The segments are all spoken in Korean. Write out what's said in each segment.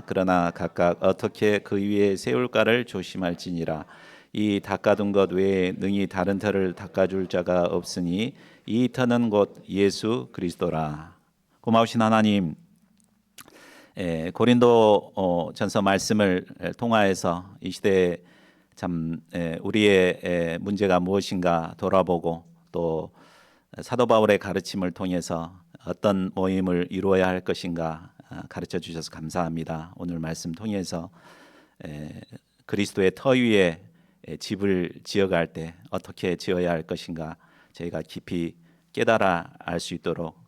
그러나 각각 어떻게 그 위에 세울까를 조심할지니라. 이 닦아둔 것 외에 능히 다른 터를 닦아줄 자가 없으니 이 터는 곧 예수 그리스도라. 고마우신 하나님, 고린도 전서 말씀을 통하여서 이 시대에 참 우리의 문제가 무엇인가 돌아보고 또 사도 바울의 가르침을 통해서 어떤 모임을 이루어야 할 것인가 가르쳐 주셔서 감사합니다. 오늘 말씀 통해서 그리스도의 터 위에 집을 지어갈 때 어떻게 지어야 할 것인가 저희가 깊이 깨달아 알 수 있도록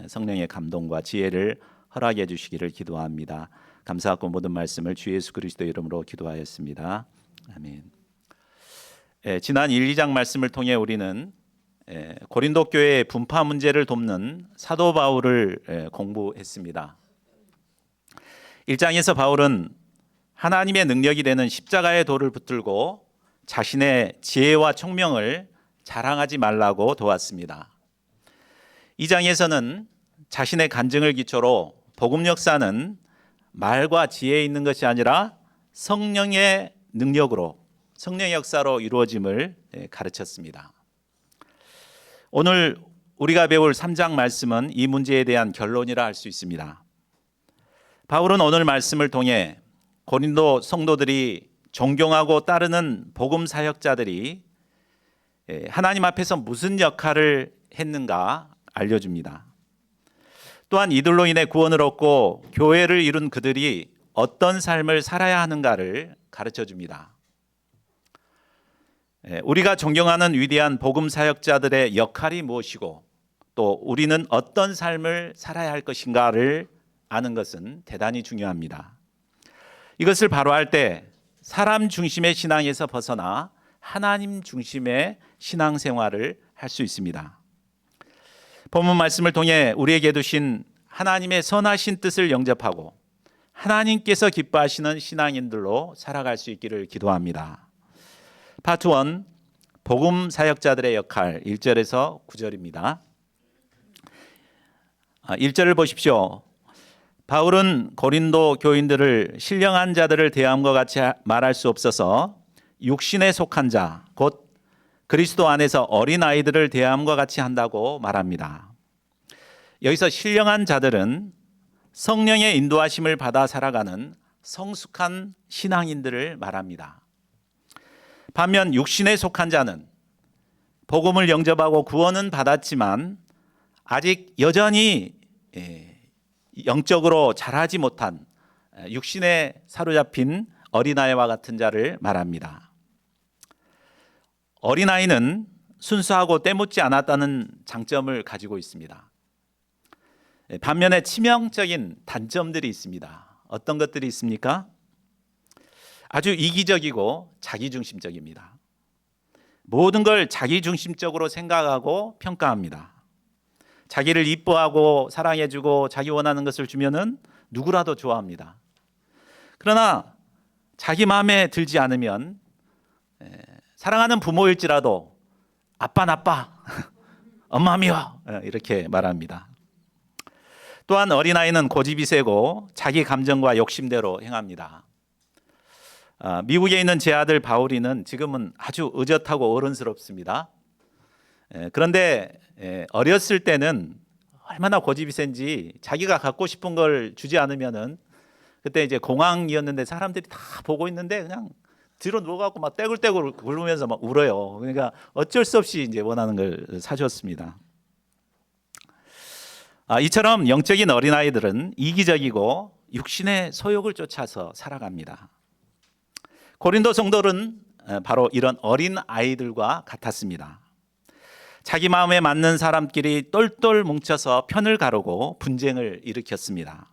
성령의 감동과 지혜를 허락해 주시기를 기도합니다. 감사하고 모든 말씀을 주 예수 그리스도 이름으로 기도하였습니다. 아멘. 지난 1, 2장 말씀을 통해 우리는 고린도 교회의 분파 문제를 돕는 사도 바울을 공부했습니다. 1장에서 바울은 하나님의 능력이 되는 십자가의 돌을 붙들고 자신의 지혜와 총명을 자랑하지 말라고 도왔습니다. 2장에서는 자신의 간증을 기초로 복음 역사는 말과 지혜에 있는 것이 아니라 성령의 능력으로, 성령의 역사로 이루어짐을 가르쳤습니다. 오늘 우리가 배울 3장 말씀은 이 문제에 대한 결론이라 할 수 있습니다. 바울은 오늘 말씀을 통해 고린도 성도들이 존경하고 따르는 복음 사역자들이 하나님 앞에서 무슨 역할을 했는가 알려줍니다. 또한 이들로 인해 구원을 얻고 교회를 이룬 그들이 어떤 삶을 살아야 하는가를 가르쳐 줍니다. 우리가 존경하는 위대한 복음 사역자들의 역할이 무엇이고 또 우리는 어떤 삶을 살아야 할 것인가를 아는 것은 대단히 중요합니다. 이것을 바로 할 때 사람 중심의 신앙에서 벗어나 하나님 중심의 신앙생활을 할 수 있습니다. 본문 말씀을 통해 우리에게 두신 하나님의 선하신 뜻을 영접하고 하나님께서 기뻐하시는 신앙인들로 살아갈 수 있기를 기도합니다. 파트 1, 복음 사역자들의 역할 1절에서 9절입니다. 1절을 보십시오. 바울은 고린도 교인들을 신령한 자들을 대함과 같이 말할 수 없어서 육신에 속한 자, 곧 그리스도 안에서 어린아이들을 대함과 같이 한다고 말합니다. 여기서 신령한 자들은 성령의 인도하심을 받아 살아가는 성숙한 신앙인들을 말합니다. 반면 육신에 속한 자는 복음을 영접하고 구원은 받았지만 아직 여전히 영적으로 자라지 못한 육신에 사로잡힌 어린아이와 같은 자를 말합니다. 어린아이는 순수하고 때묻지 않았다는 장점을 가지고 있습니다. 반면에 치명적인 단점들이 있습니다. 어떤 것들이 있습니까? 아주 이기적이고 자기중심적입니다. 모든 걸 자기중심적으로 생각하고 평가합니다. 자기를 이뻐하고 사랑해주고 자기 원하는 것을 주면은 누구라도 좋아합니다. 그러나 자기 마음에 들지 않으면 사랑하는 부모일지라도 아빠 나빠, 엄마 미워 이렇게 말합니다. 또한 어린아이는 고집이 세고 자기 감정과 욕심대로 행합니다. 미국에 있는 제 아들 바울이는 지금은 아주 의젓하고 어른스럽습니다. 그런데 어렸을 때는 얼마나 고집이 센지 자기가 갖고 싶은 걸 주지 않으면은 그때 이제 공항이었는데 사람들이 다 보고 있는데 그냥 뒤로 누워갖고 막 떼굴떼굴 굴면서 막 울어요. 그러니까 어쩔 수 없이 이제 원하는 걸 사줬습니다. 이처럼 영적인 어린아이들은 이기적이고 육신의 소욕을 쫓아서 살아갑니다. 고린도 성도는 바로 이런 어린 아이들과 같았습니다. 자기 마음에 맞는 사람끼리 똘똘 뭉쳐서 편을 가르고 분쟁을 일으켰습니다.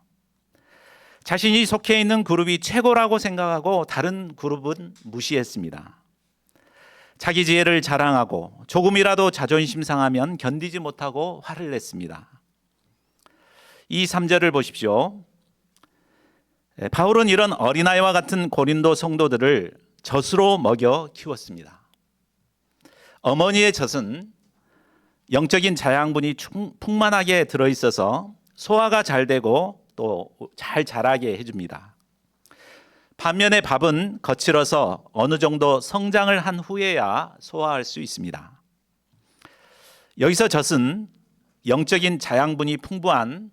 자신이 속해 있는 그룹이 최고라고 생각하고 다른 그룹은 무시했습니다. 자기 지혜를 자랑하고 조금이라도 자존심 상하면 견디지 못하고 화를 냈습니다. 이 3절을 보십시오. 바울은 이런 어린아이와 같은 고린도 성도들을 젖으로 먹여 키웠습니다. 어머니의 젖은 영적인 자양분이 풍만하게 들어있어서 소화가 잘 되고 또 잘 자라게 해줍니다. 반면에 밥은 거칠어서 어느 정도 성장을 한 후에야 소화할 수 있습니다. 여기서 젖은 영적인 자양분이 풍부한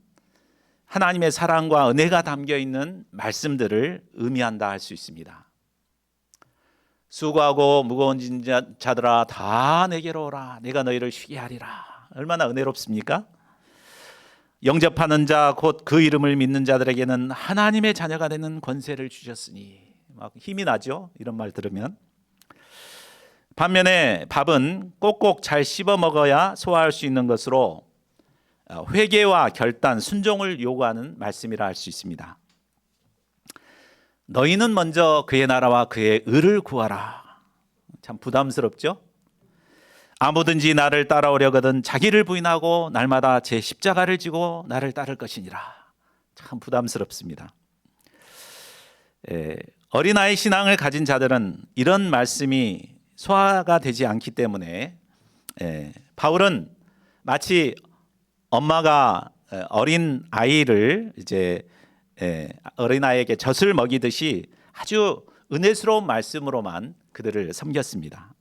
하나님의 사랑과 은혜가 담겨 있는 말씀들을 의미한다 할 수 있습니다. 수고하고 무거운 자들아 다 내게로 오라. 내가 너희를 쉬게 하리라. 얼마나 은혜롭습니까? 영접하는 자 곧 그 이름을 믿는 자들에게는 하나님의 자녀가 되는 권세를 주셨으니. 막 힘이 나죠? 이런 말 들으면. 반면에 밥은 꼭꼭 잘 씹어 먹어야 소화할 수 있는 것으로 회개와 결단, 순종을 요구하는 말씀이라 할 수 있습니다. 너희는 먼저 그의 나라와 그의 의를 구하라. 참 부담스럽죠? 아무든지 나를 따라오려거든 자기를 부인하고 날마다 제 십자가를 지고 나를 따를 것이니라. 참 부담스럽습니다. 어린아이 신앙을 가진 자들은 이런 말씀이 소화가 되지 않기 때문에 바울은 마치 엄마가 어린 아이를 어린 아이에게 젖을 먹이듯이 아주 은혜스러운 말씀으로만 그들을 섬겼습니다.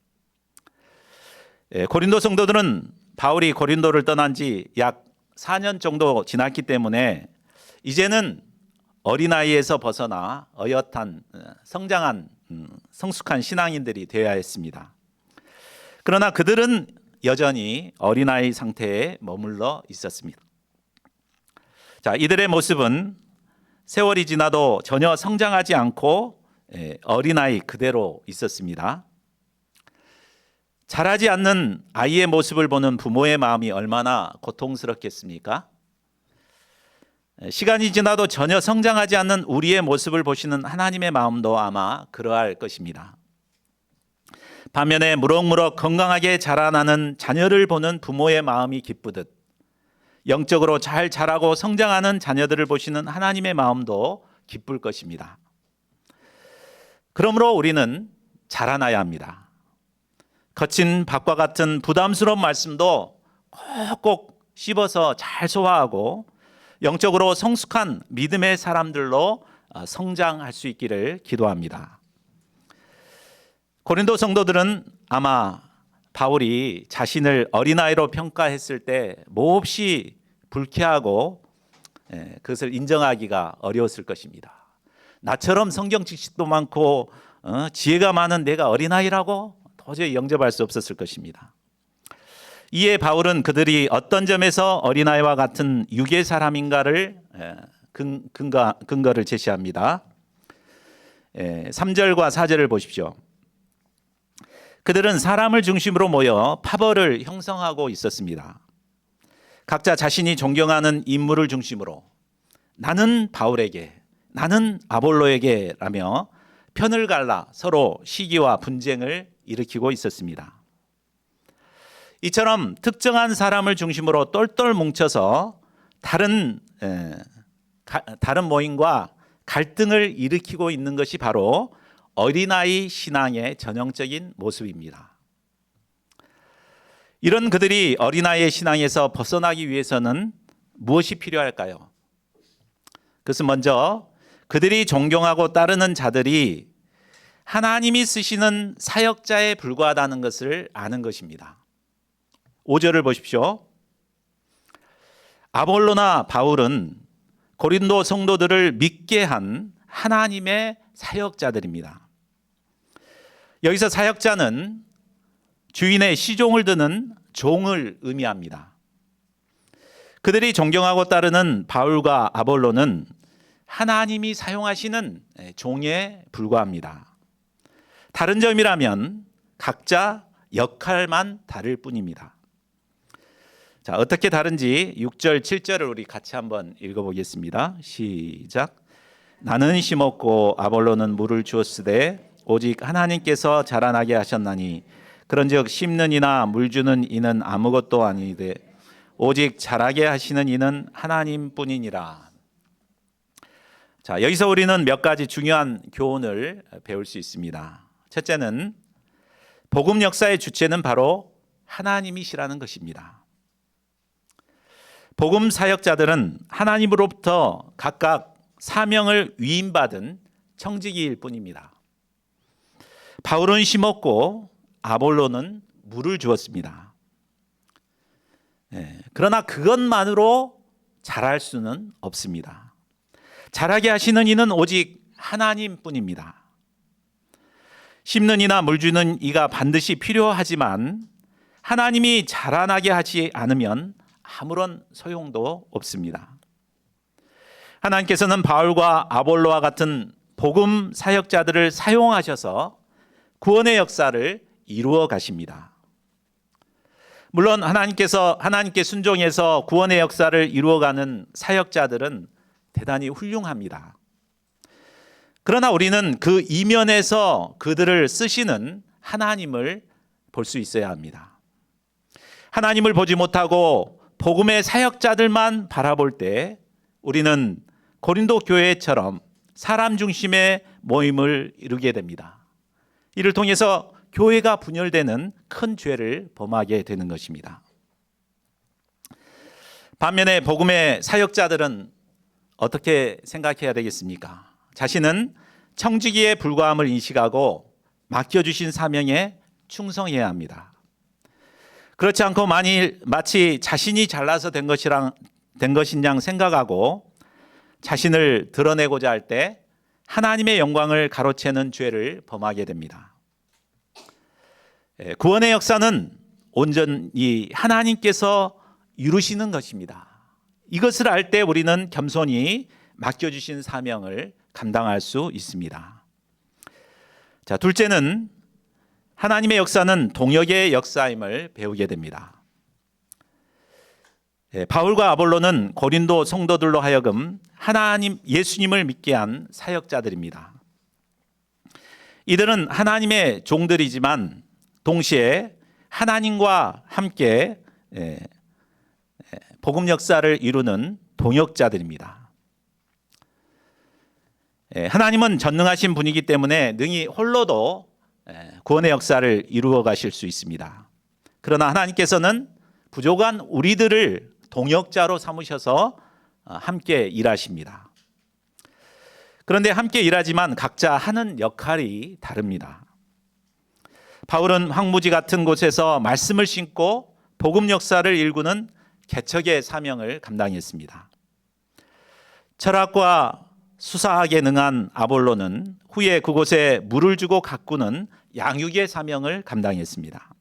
고린도 성도들은 바울이 고린도를 떠난 지 약 4년 정도 지났기 때문에 이제는 어린아이에서 벗어나 어엿한 성장한 성숙한 신앙인들이 되어야 했습니다. 그러나 그들은 여전히 어린아이 상태에 머물러 있었습니다. 자, 이들의 모습은 세월이 지나도 전혀 성장하지 않고 어린아이 그대로 있었습니다. 자라지 않는 아이의 모습을 보는 부모의 마음이 얼마나 고통스럽겠습니까? 시간이 지나도 전혀 성장하지 않는 우리의 모습을 보시는 하나님의 마음도 아마 그러할 것입니다. 반면에 무럭무럭 건강하게 자라나는 자녀를 보는 부모의 마음이 기쁘듯 영적으로 잘 자라고 성장하는 자녀들을 보시는 하나님의 마음도 기쁠 것입니다. 그러므로 우리는 자라나야 합니다. 거친 밥과 같은 부담스러운 말씀도 꼭꼭 씹어서 잘 소화하고 영적으로 성숙한 믿음의 사람들로 성장할 수 있기를 기도합니다. 고린도 성도들은 아마 바울이 자신을 어린아이로 평가했을 때 몹시 불쾌하고 그것을 인정하기가 어려웠을 것입니다. 나처럼 성경 지식도 많고 지혜가 많은 내가 어린아이라고 도저히 영접할 수 없었을 것입니다. 이에 바울은 그들이 어떤 점에서 어린아이와 같은 육의 사람인가를 근거를 제시합니다. 3절과 4절을 보십시오. 그들은 사람을 중심으로 모여 파벌을 형성하고 있었습니다. 각자 자신이 존경하는 인물을 중심으로 나는 바울에게, 나는 아볼로에게 라며 편을 갈라 서로 시기와 분쟁을 일으키고 있었습니다. 이처럼 특정한 사람을 중심으로 똘똘 뭉쳐서 다른 모임과 갈등을 일으키고 있는 것이 바로 어린아이 신앙의 전형적인 모습입니다. 이런 그들이 어린아이의 신앙에서 벗어나기 위해서는 무엇이 필요할까요? 그것은 먼저 그들이 존경하고 따르는 자들이 하나님이 쓰시는 사역자에 불과하다는 것을 아는 것입니다. 5절을 보십시오. 아볼로나 바울은 고린도 성도들을 믿게 한 하나님의 사역자들입니다. 여기서 사역자는 주인의 시종을 드는 종을 의미합니다. 그들이 존경하고 따르는 바울과 아볼로는 하나님이 사용하시는 종에 불과합니다. 다른 점이라면 각자 역할만 다를 뿐입니다. 자, 어떻게 다른지 6절, 7절을 우리 같이 한번 읽어보겠습니다. 시작. 나는 심었고 아볼로는 물을 주었으되 오직 하나님께서 자라나게 하셨나니 그런즉 심는 이나 물 주는 이는 아무것도 아니되 오직 자라게 하시는 이는 하나님뿐이니라. 자, 여기서 우리는 몇 가지 중요한 교훈을 배울 수 있습니다. 첫째는 복음 역사의 주체는 바로 하나님이시라는 것입니다. 복음 사역자들은 하나님으로부터 각각 사명을 위임받은 청지기일 뿐입니다. 바울은 심었고 아볼로는 물을 주었습니다. 그러나 그것만으로 자랄 수는 없습니다. 자라게 하시는 이는 오직 하나님뿐입니다. 심는 이나 물 주는 이가 반드시 필요하지만 하나님이 자라나게 하지 않으면 아무런 소용도 없습니다. 하나님께서는 바울과 아볼로와 같은 복음 사역자들을 사용하셔서 구원의 역사를 이루어 가십니다. 물론 하나님께 순종해서 구원의 역사를 이루어가는 사역자들은 대단히 훌륭합니다. 그러나 우리는 그 이면에서 그들을 쓰시는 하나님을 볼 수 있어야 합니다. 하나님을 보지 못하고 복음의 사역자들만 바라볼 때 우리는 고린도 교회처럼 사람 중심의 모임을 이루게 됩니다. 이를 통해서 교회가 분열되는 큰 죄를 범하게 되는 것입니다. 반면에 복음의 사역자들은 어떻게 생각해야 되겠습니까? 자신은 청지기에 불과함을 인식하고 맡겨주신 사명에 충성해야 합니다. 그렇지 않고 마치 자신이 잘나서 된 것인 양 생각하고 자신을 드러내고자 할 때 하나님의 영광을 가로채는 죄를 범하게 됩니다. 구원의 역사는 온전히 하나님께서 이루시는 것입니다. 이것을 알 때 우리는 겸손히 맡겨주신 사명을 감당할 수 있습니다. 자, 둘째는 하나님의 역사는 동역의 역사임을 배우게 됩니다. 바울과 아볼로는 고린도 성도들로 하여금 예수님을 믿게 한 사역자들입니다. 이들은 하나님의 종들이지만 동시에 하나님과 함께 복음 역사를 이루는 동역자들입니다. 하나님은 전능하신 분이기 때문에 능히 홀로도 구원의 역사를 이루어 가실 수 있습니다. 그러나 하나님께서는 부족한 우리들을 동역자로 삼으셔서 함께 일하십니다. 그런데 함께 일하지만 각자 하는 역할이 다릅니다. 바울은 황무지 같은 곳에서 말씀을 심고 복음 역사를 일구는 개척의 사명을 감당했습니다. 철학과 수사학에 능한 아볼로는 후에 그곳에 물을 주고 가꾸는 양육의 사명을 감당했습니다.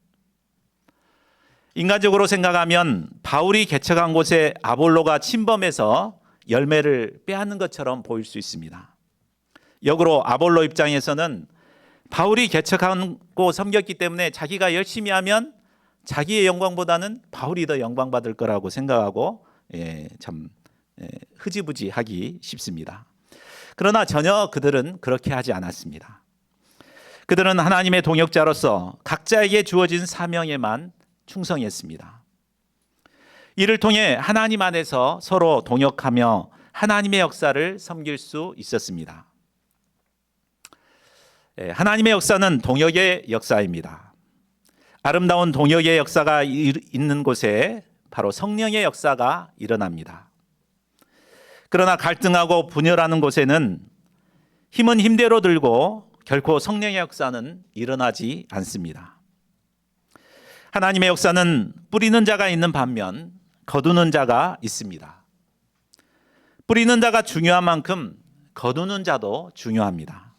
인간적으로 생각하면 바울이 개척한 곳에 아볼로가 침범해서 열매를 빼앗는 것처럼 보일 수 있습니다. 역으로 아볼로 입장에서는 바울이 개척하고 섬겼기 때문에 자기가 열심히 하면 자기의 영광보다는 바울이 더 영광받을 거라고 생각하고 흐지부지하기 쉽습니다. 그러나 전혀 그들은 그렇게 하지 않았습니다. 그들은 하나님의 동역자로서 각자에게 주어진 사명에만 충성했습니다. 이를 통해 하나님 안에서 서로 동역하며 하나님의 역사를 섬길 수 있었습니다. 하나님의 역사는 동역의 역사입니다. 아름다운 동역의 역사가 있는 곳에 바로 성령의 역사가 일어납니다. 그러나 갈등하고 분열하는 곳에는 힘은 힘대로 들고 결코 성령의 역사는 일어나지 않습니다. 하나님의 역사는 뿌리는 자가 있는 반면 거두는 자가 있습니다. 뿌리는 자가 중요한 만큼 거두는 자도 중요합니다.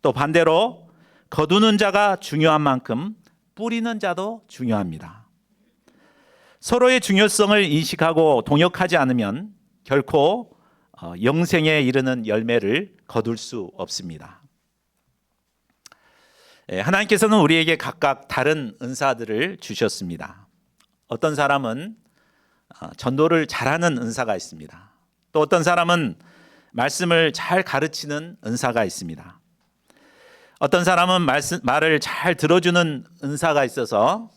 또 반대로 거두는 자가 중요한 만큼 뿌리는 자도 중요합니다. 서로의 중요성을 인식하고 동역하지 않으면 결코 영생에 이르는 열매를 거둘 수 없습니다. 하나님께서는 우리에게 각각 다른 은사들을 주셨습니다. 어떤 사람은 전도를 잘하는 은사가 있습니다. 또 어떤 사람은 말씀을 잘 가르치는 은사가 있습니다. 어떤 사람은 말을 잘 들어주는 은사가 있어서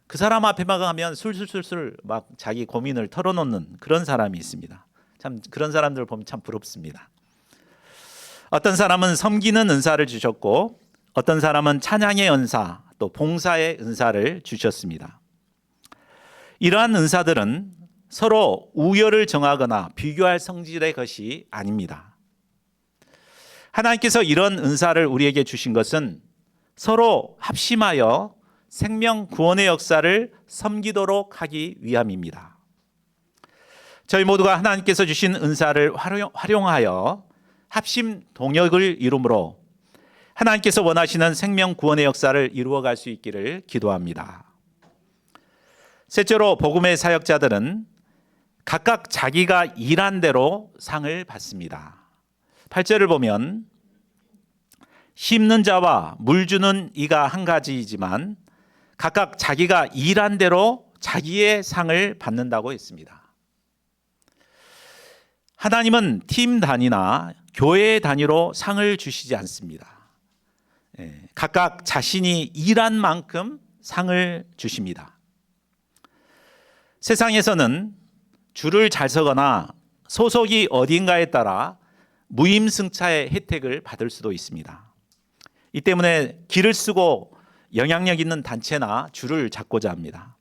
그 사람 앞에만 가면 술술술술 막 자기 고민을 털어놓는 그런 사람이 있습니다. 참 그런 사람들을 보면 참 부럽습니다. 어떤 사람은 섬기는 은사를 주셨고 어떤 사람은 찬양의 은사 또 봉사의 은사를 주셨습니다. 이러한 은사들은 서로 우열을 정하거나 비교할 성질의 것이 아닙니다. 하나님께서 이런 은사를 우리에게 주신 것은 서로 합심하여 생명 구원의 역사를 섬기도록 하기 위함입니다. 저희 모두가 하나님께서 주신 은사를 활용하여 합심 동역을 이루므로 하나님께서 원하시는 생명 구원의 역사를 이루어갈 수 있기를 기도합니다. 셋째로 복음의 사역자들은 각각 자기가 일한 대로 상을 받습니다. 8절을 보면 심는 자와 물 주는 이가 한 가지이지만 각각 자기가 일한 대로 자기의 상을 받는다고 했습니다. 하나님은 팀 단위나 교회 단위로 상을 주시지 않습니다. 각각 자신이 일한 만큼 상을 주십니다. 세상에서는 줄을 잘 서거나 소속이 어딘가에 따라 무임승차의 혜택을 받을 수도 있습니다. 이 때문에 길을 쓰고 영향력 있는 단체나 줄을 잡고자 합니다.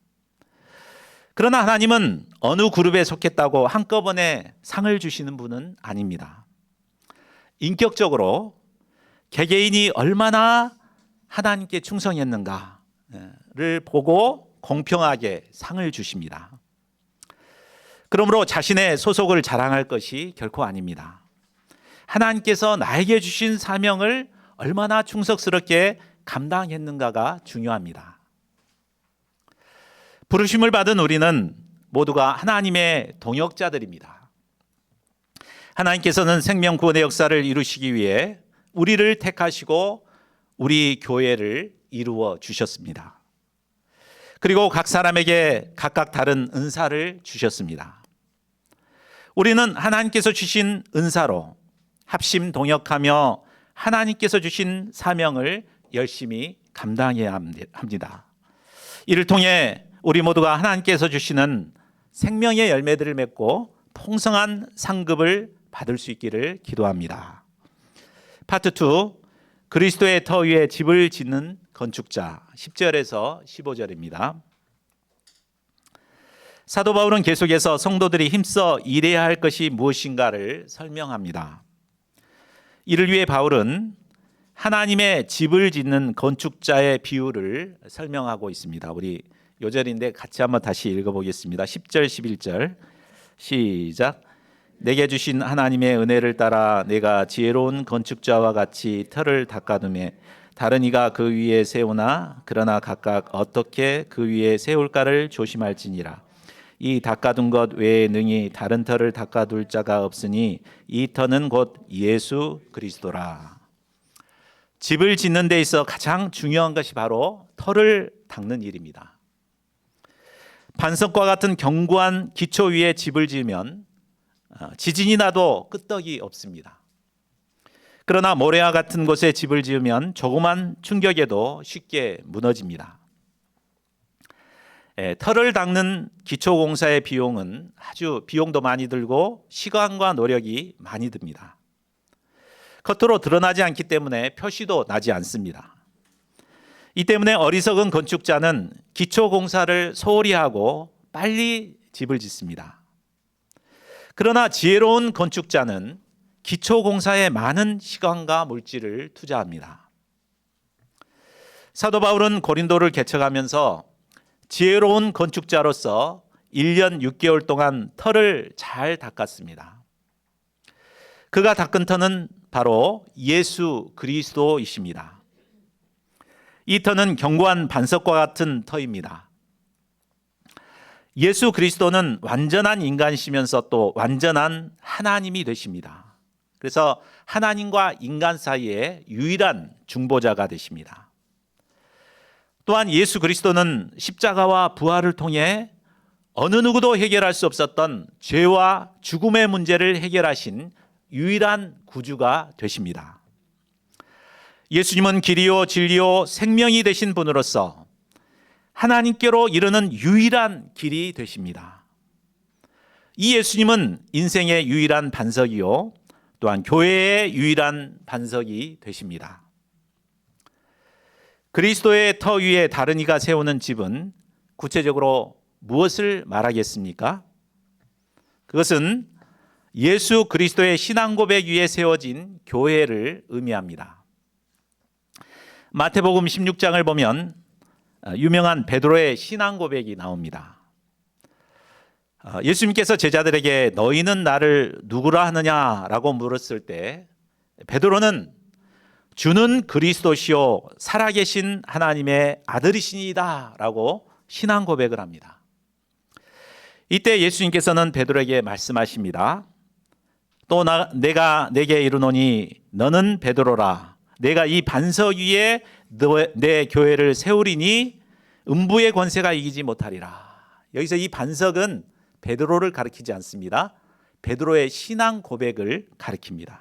그러나 하나님은 어느 그룹에 속했다고 한꺼번에 상을 주시는 분은 아닙니다. 인격적으로 개개인이 얼마나 하나님께 충성했는가를 보고 공평하게 상을 주십니다. 그러므로 자신의 소속을 자랑할 것이 결코 아닙니다. 하나님께서 나에게 주신 사명을 얼마나 충성스럽게 감당했는가가 중요합니다. 부르심을 받은 우리는 모두가 하나님의 동역자들입니다. 하나님께서는 생명 구원의 역사를 이루시기 위해 우리를 택하시고 우리 교회를 이루어 주셨습니다. 그리고 각 사람에게 각각 다른 은사를 주셨습니다. 우리는 하나님께서 주신 은사로 합심 동역하며 하나님께서 주신 사명을 열심히 감당해야 합니다. 이를 통해 우리 모두가 하나님께서 주시는 생명의 열매들을 맺고 풍성한 상급을 받을 수 있기를 기도합니다. 파트 2, 그리스도의 터 위에 집을 짓는 건축자, 10절에서 15절입니다. 사도 바울은 계속해서 성도들이 힘써 일해야 할 것이 무엇인가를 설명합니다. 이를 위해 바울은 하나님의 집을 짓는 건축자의 비유를 설명하고 있습니다. 우리 요절인데 같이 한번 다시 읽어보겠습니다. 10절 11절 시작. 내게 주신 하나님의 은혜를 따라 내가 지혜로운 건축자와 같이 터를 닦아두매 다른 이가 그 위에 세우나 그러나 각각 어떻게 그 위에 세울까를 조심할지니라. 이 닦아둔 것 외에 능히 다른 터를 닦아둘 자가 없으니 이 터는 곧 예수 그리스도라. 집을 짓는 데 있어 가장 중요한 것이 바로 터를 닦는 일입니다. 반석과 같은 견고한 기초 위에 집을 지으면 지진이 나도 끄떡이 없습니다. 그러나 모래와 같은 곳에 집을 지으면 조그만 충격에도 쉽게 무너집니다. 터를 닦는 기초공사의 비용은 아주 비용도 많이 들고 시간과 노력이 많이 듭니다. 겉으로 드러나지 않기 때문에 표시도 나지 않습니다. 이 때문에 어리석은 건축자는 기초공사를 소홀히 하고 빨리 집을 짓습니다. 그러나 지혜로운 건축자는 기초공사에 많은 시간과 물질을 투자합니다. 사도 바울은 고린도를 개척하면서 지혜로운 건축자로서 1년 6개월 동안 터를 잘 닦았습니다. 그가 닦은 터는 바로 예수 그리스도이십니다. 이 터는 견고한 반석과 같은 터입니다. 예수 그리스도는 완전한 인간이시면서 또 완전한 하나님이 되십니다. 그래서 하나님과 인간 사이에 유일한 중보자가 되십니다. 또한 예수 그리스도는 십자가와 부활을 통해 어느 누구도 해결할 수 없었던 죄와 죽음의 문제를 해결하신 유일한 구주가 되십니다. 예수님은 길이요 진리요 생명이 되신 분으로서 하나님께로 이르는 유일한 길이 되십니다. 이 예수님은 인생의 유일한 반석이요 또한 교회의 유일한 반석이 되십니다. 그리스도의 터 위에 다른 이가 세우는 집은 구체적으로 무엇을 말하겠습니까? 그것은 예수 그리스도의 신앙 고백 위에 세워진 교회를 의미합니다. 마태복음 16장을 보면 유명한 베드로의 신앙 고백이 나옵니다. 예수님께서 제자들에게 너희는 나를 누구라 하느냐라고 물었을 때 베드로는 주는 그리스도시요 살아계신 하나님의 아들이시니이다 라고 신앙 고백을 합니다. 이때 예수님께서는 베드로에게 말씀하십니다. 또 내가 내게 이르노니 너는 베드로라. 내가 이 반석 위에 내 교회를 세우리니 음부의 권세가 이기지 못하리라. 여기서 이 반석은 베드로를 가리키지 않습니다. 베드로의 신앙 고백을 가리킵니다.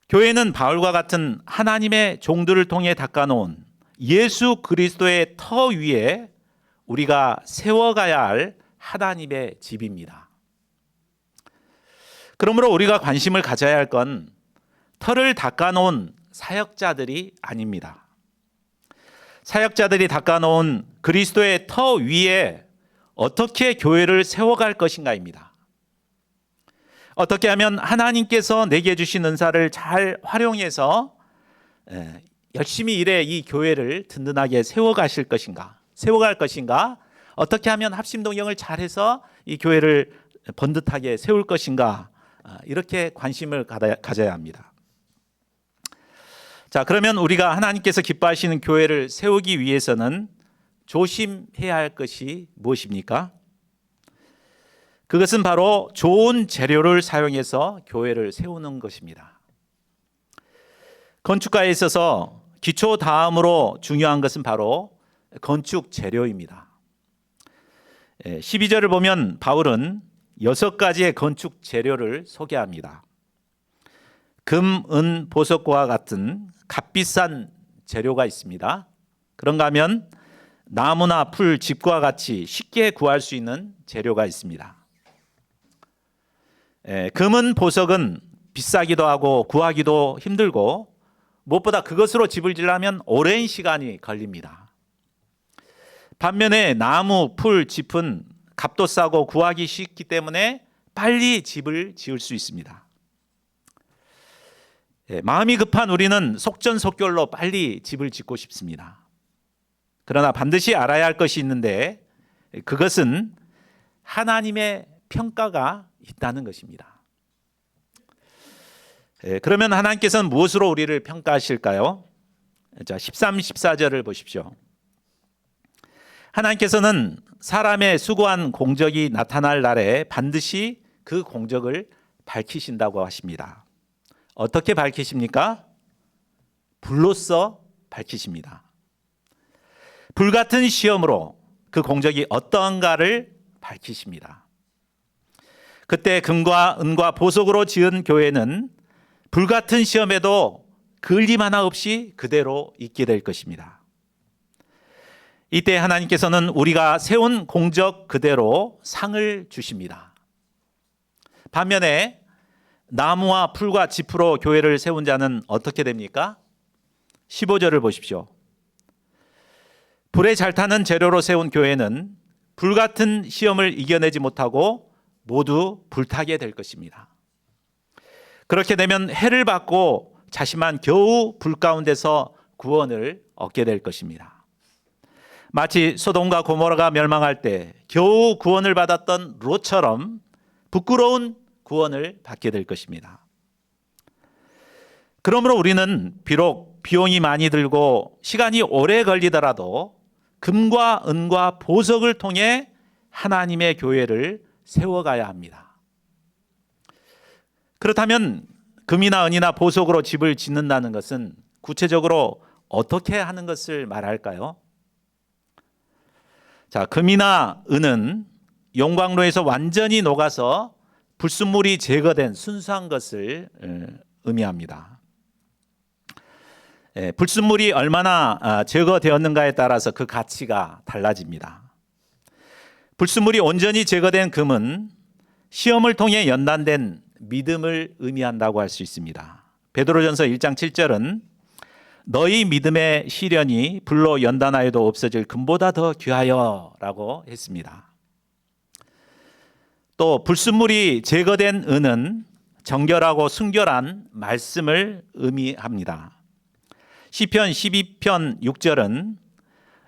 교회는 바울과 같은 하나님의 종들을 통해 닦아놓은 예수 그리스도의 터 위에 우리가 세워가야 할 하나님의 집입니다. 그러므로 우리가 관심을 가져야 할 건 터를 닦아놓은 사역자들이 아닙니다. 사역자들이 닦아놓은 그리스도의 터 위에 어떻게 교회를 세워갈 것인가입니다. 어떻게 하면 하나님께서 내게 주신 은사를 잘 활용해서 열심히 일해 이 교회를 든든하게 세워갈 것인가? 어떻게 하면 합심동역을 잘해서 이 교회를 번듯하게 세울 것인가? 이렇게 관심을 가져야 합니다. 자, 그러면 우리가 하나님께서 기뻐하시는 교회를 세우기 위해서는 조심해야 할 것이 무엇입니까? 그것은 바로 좋은 재료를 사용해서 교회를 세우는 것입니다. 건축가에 있어서 기초 다음으로 중요한 것은 바로 건축 재료입니다. 12절을 보면 바울은 6가지의 건축 재료를 소개합니다. 금, 은, 보석과 같은 값비싼 재료가 있습니다. 그런가 하면 나무나 풀, 집과 같이 쉽게 구할 수 있는 재료가 있습니다. 금은, 보석은 비싸기도 하고 구하기도 힘들고 무엇보다 그것으로 집을 지으려면 오랜 시간이 걸립니다. 반면에 나무, 풀, 짚은 값도 싸고 구하기 쉽기 때문에 빨리 집을 지을 수 있습니다. 마음이 급한 우리는 속전속결로 빨리 집을 짓고 싶습니다. 그러나 반드시 알아야 할 것이 있는데 그것은 하나님의 평가가 있다는 것입니다. 그러면 하나님께서는 무엇으로 우리를 평가하실까요? 자, 13, 14절을 보십시오. 하나님께서는 사람의 수고한 공적이 나타날 날에 반드시 그 공적을 밝히신다고 하십니다. 어떻게 밝히십니까? 불로써 밝히십니다. 불같은 시험으로 그 공적이 어떠한가를 밝히십니다. 그때 금과 은과 보석으로 지은 교회는 불같은 시험에도 걸림 하나 없이 그대로 있게 될 것입니다. 이때 하나님께서는 우리가 세운 공적 그대로 상을 주십니다. 반면에 나무와 풀과 짚으로 교회를 세운 자는 어떻게 됩니까? 15절을 보십시오. 불에 잘 타는 재료로 세운 교회는 불같은 시험을 이겨내지 못하고 모두 불타게 될 것입니다. 그렇게 되면 해를 받고 자신만 겨우 불 가운데서 구원을 얻게 될 것입니다. 마치 소돔과 고모라가 멸망할 때 겨우 구원을 받았던 롯처럼 부끄러운 구원을 받게 될 것입니다. 그러므로 우리는 비록 비용이 많이 들고 시간이 오래 걸리더라도 금과 은과 보석을 통해 하나님의 교회를 세워가야 합니다. 그렇다면 금이나 은이나 보석으로 집을 짓는다는 것은 구체적으로 어떻게 하는 것을 말할까요? 자, 금이나 은은 용광로에서 완전히 녹아서 불순물이 제거된 순수한 것을 의미합니다. 불순물이 얼마나 제거되었는가에 따라서 그 가치가 달라집니다. 불순물이 온전히 제거된 금은 시험을 통해 연단된 믿음을 의미한다고 할 수 있습니다. 베드로전서 1장 7절은 너희 믿음의 시련이 불로 연단하여도 없어질 금보다 더 귀하여 라고 했습니다. 또 불순물이 제거된 은은 정결하고 순결한 말씀을 의미합니다. 시편 12편 6절은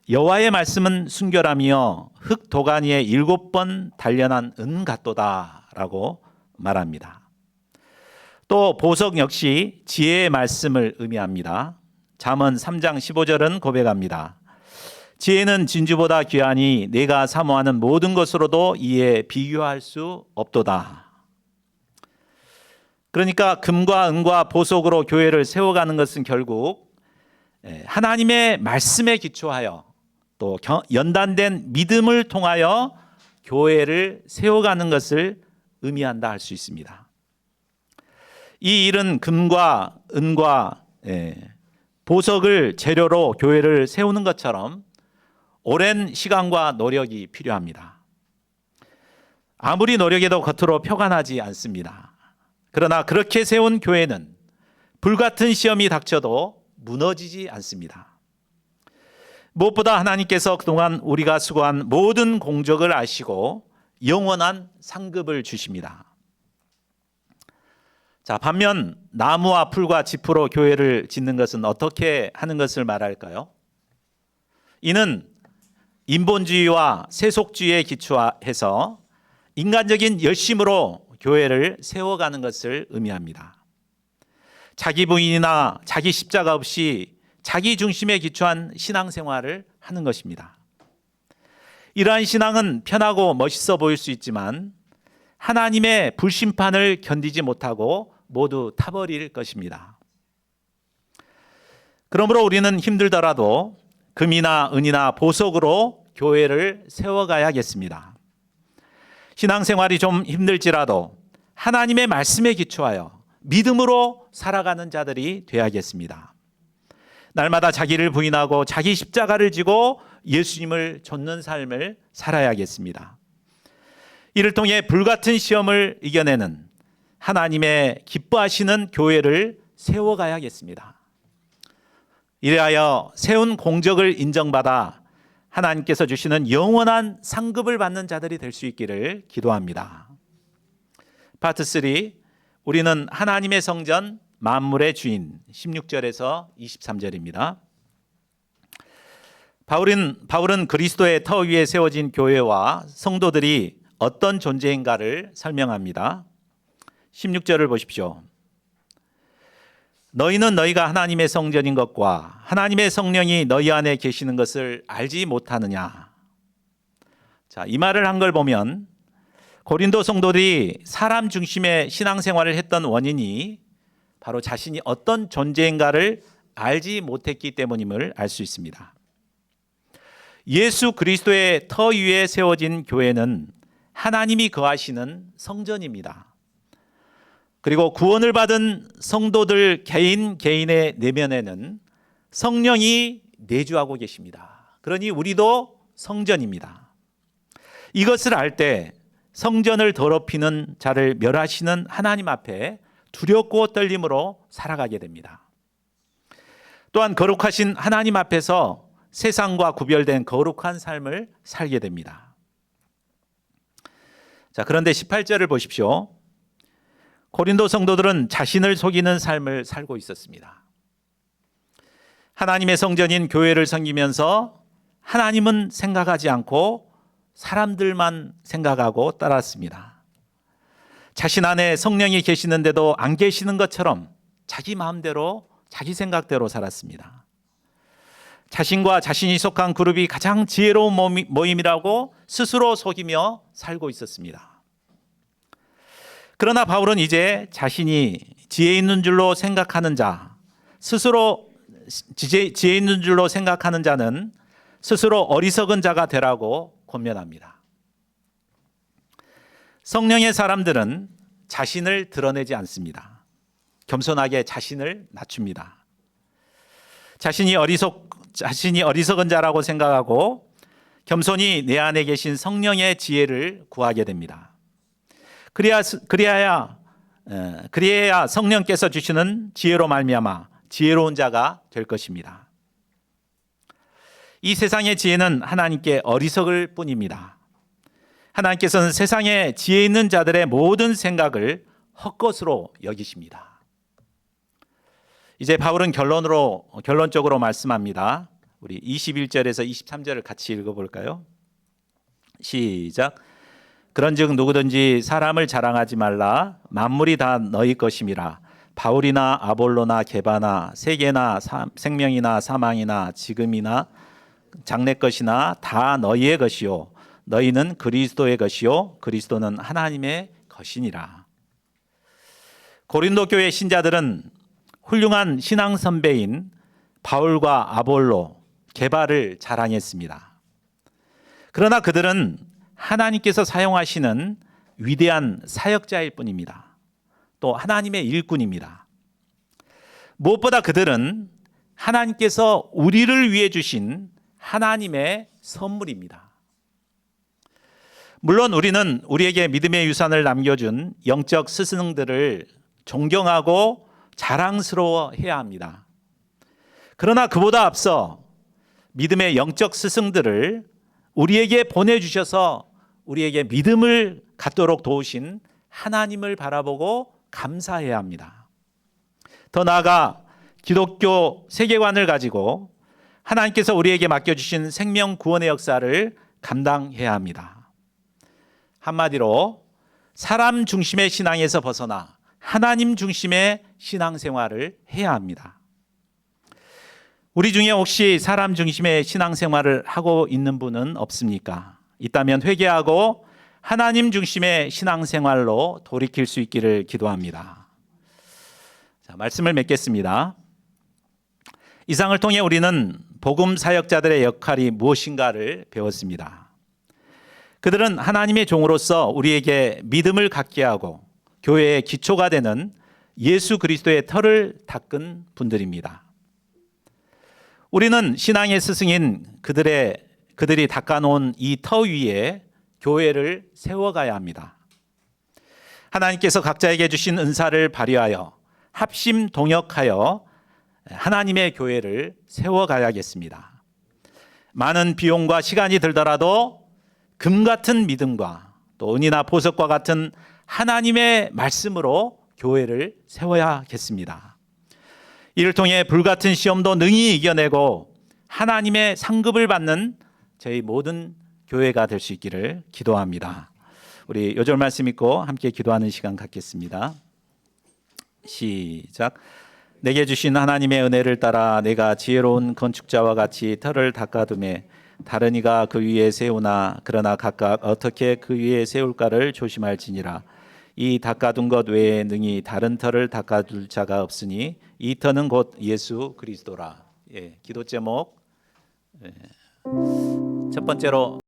여호와의 말씀은 순결하며 흙 도가니에 7번 단련한 은 같도다라고 말합니다. 또 보석 역시 지혜의 말씀을 의미합니다. 잠언 3장 15절은 고백합니다. 지혜는 진주보다 귀하니 내가 사모하는 모든 것으로도 이에 비교할 수 없도다. 그러니까 금과 은과 보석으로 교회를 세워가는 것은 결국 하나님의 말씀에 기초하여 또 연단된 믿음을 통하여 교회를 세워가는 것을 의미한다 할 수 있습니다. 이 일은 금과 은과 보석을 재료로 교회를 세우는 것처럼 오랜 시간과 노력이 필요합니다. 아무리 노력해도 겉으로 표가 나지 않습니다. 그러나 그렇게 세운 교회는 불같은 시험이 닥쳐도 무너지지 않습니다. 무엇보다 하나님께서 그동안 우리가 수고한 모든 공적을 아시고 영원한 상급을 주십니다. 자, 반면 나무와 풀과 지푸로 교회를 짓는 것은 어떻게 하는 것을 말할까요? 이는 인본주의와 세속주의에 기초해서 인간적인 열심으로 교회를 세워가는 것을 의미합니다. 자기 부인이나 자기 십자가 없이 자기 중심에 기초한 신앙생활을 하는 것입니다. 이러한 신앙은 편하고 멋있어 보일 수 있지만 하나님의 불심판을 견디지 못하고 모두 타버릴 것입니다. 그러므로 우리는 힘들더라도 금이나 은이나 보석으로 교회를 세워가야겠습니다. 신앙생활이 좀 힘들지라도 하나님의 말씀에 기초하여 믿음으로 살아가는 자들이 되어야겠습니다. 날마다 자기를 부인하고 자기 십자가를 지고 예수님을 좇는 삶을 살아야겠습니다. 이를 통해 불같은 시험을 이겨내는 하나님의 기뻐하시는 교회를 세워가야겠습니다. 이래하여 세운 공적을 인정받아 하나님께서 주시는 영원한 상급을 받는 자들이 될 수 있기를 기도합니다. 파트 3, 우리는 하나님의 성전 만물의 주인, 16절에서 23절입니다. 바울은 그리스도의 터 위에 세워진 교회와 성도들이 어떤 존재인가를 설명합니다. 16절을 보십시오. 너희는 너희가 하나님의 성전인 것과 하나님의 성령이 너희 안에 계시는 것을 알지 못하느냐. 자, 이 말을 한 걸 보면 고린도 성도들이 사람 중심의 신앙생활을 했던 원인이 바로 자신이 어떤 존재인가를 알지 못했기 때문임을 알 수 있습니다. 예수 그리스도의 터 위에 세워진 교회는 하나님이 거하시는 성전입니다. 그리고 구원을 받은 성도들 개인의 내면에는 성령이 내주하고 계십니다. 그러니 우리도 성전입니다. 이것을 알 때 성전을 더럽히는 자를 멸하시는 하나님 앞에 두렵고 떨림으로 살아가게 됩니다. 또한 거룩하신 하나님 앞에서 세상과 구별된 거룩한 삶을 살게 됩니다. 자, 그런데 18절을 보십시오. 고린도 성도들은 자신을 속이는 삶을 살고 있었습니다. 하나님의 성전인 교회를 섬기면서 하나님은 생각하지 않고 사람들만 생각하고 따랐습니다. 자신 안에 성령이 계시는데도 안 계시는 것처럼 자기 마음대로 자기 생각대로 살았습니다. 자신과 자신이 속한 그룹이 가장 지혜로운 모임이라고 스스로 속이며 살고 있었습니다. 그러나 바울은 이제 자신이 지혜 있는 줄로 생각하는 자, 스스로 지혜 있는 줄로 생각하는 자는 스스로 어리석은 자가 되라고 권면합니다. 성령의 사람들은 자신을 드러내지 않습니다. 겸손하게 자신을 낮춥니다. 자신이 어리석은 자라고 생각하고 겸손히 내 안에 계신 성령의 지혜를 구하게 됩니다. 그리하여 성령께서 주시는 지혜로 말미암아 지혜로운 자가 될 것입니다. 이 세상의 지혜는 하나님께 어리석을 뿐입니다. 하나님께서는 세상에 지혜 있는 자들의 모든 생각을 헛것으로 여기십니다. 이제 바울은 결론적으로 말씀합니다. 우리 21절에서 23절을 같이 읽어볼까요? 시작. 그런즉 누구든지 사람을 자랑하지 말라. 만물이 다 너희 것임이라. 바울이나 아볼로나 게바나 세계나 생명이나 사망이나 지금이나 장래 것이나 다 너희의 것이요 너희는 그리스도의 것이요 그리스도는 하나님의 것이니라. 고린도 교회 신자들은 훌륭한 신앙 선배인 바울과 아볼로, 게바를 자랑했습니다. 그러나 그들은 하나님께서 사용하시는 위대한 사역자일 뿐입니다. 또 하나님의 일꾼입니다. 무엇보다 그들은 하나님께서 우리를 위해 주신 하나님의 선물입니다. 물론 우리는 우리에게 믿음의 유산을 남겨준 영적 스승들을 존경하고 자랑스러워해야 합니다. 그러나 그보다 앞서 믿음의 영적 스승들을 우리에게 보내주셔서 우리에게 믿음을 갖도록 도우신 하나님을 바라보고 감사해야 합니다. 더 나아가 기독교 세계관을 가지고 하나님께서 우리에게 맡겨주신 생명 구원의 역사를 감당해야 합니다. 한마디로 사람 중심의 신앙에서 벗어나 하나님 중심의 신앙생활을 해야 합니다. 우리 중에 혹시 사람 중심의 신앙생활을 하고 있는 분은 없습니까? 있다면 회개하고 하나님 중심의 신앙생활로 돌이킬 수 있기를 기도합니다. 자, 말씀을 맺겠습니다. 이상을 통해 우리는 복음 사역자들의 역할이 무엇인가를 배웠습니다. 그들은 하나님의 종으로서 우리에게 믿음을 갖게 하고 교회의 기초가 되는 예수 그리스도의 터를 닦은 분들입니다. 우리는 신앙의 스승인 그들이 닦아놓은 이 터 위에 교회를 세워가야 합니다. 하나님께서 각자에게 주신 은사를 발휘하여 합심 동역하여 하나님의 교회를 세워가야겠습니다. 많은 비용과 시간이 들더라도 금 같은 믿음과 또 은이나 보석과 같은 하나님의 말씀으로 교회를 세워야겠습니다. 이를 통해 불같은 시험도 능히 이겨내고 하나님의 상급을 받는 저희 모든 교회가 될 수 있기를 기도합니다. 우리 요절 말씀 읽고 함께 기도하는 시간 갖겠습니다. 시작. 내게 주신 하나님의 은혜를 따라 내가 지혜로운 건축자와 같이 터를 닦아두매 다른 이가 그 위에 세우나 그러나 각각 어떻게 그 위에 세울까를 조심할지니라. 이 닦아둔 것 외에 능히 다른 터를 닦아둘 자가 없으니 이 터는 곧 예수 그리스도라. 기도 제목 첫 번째로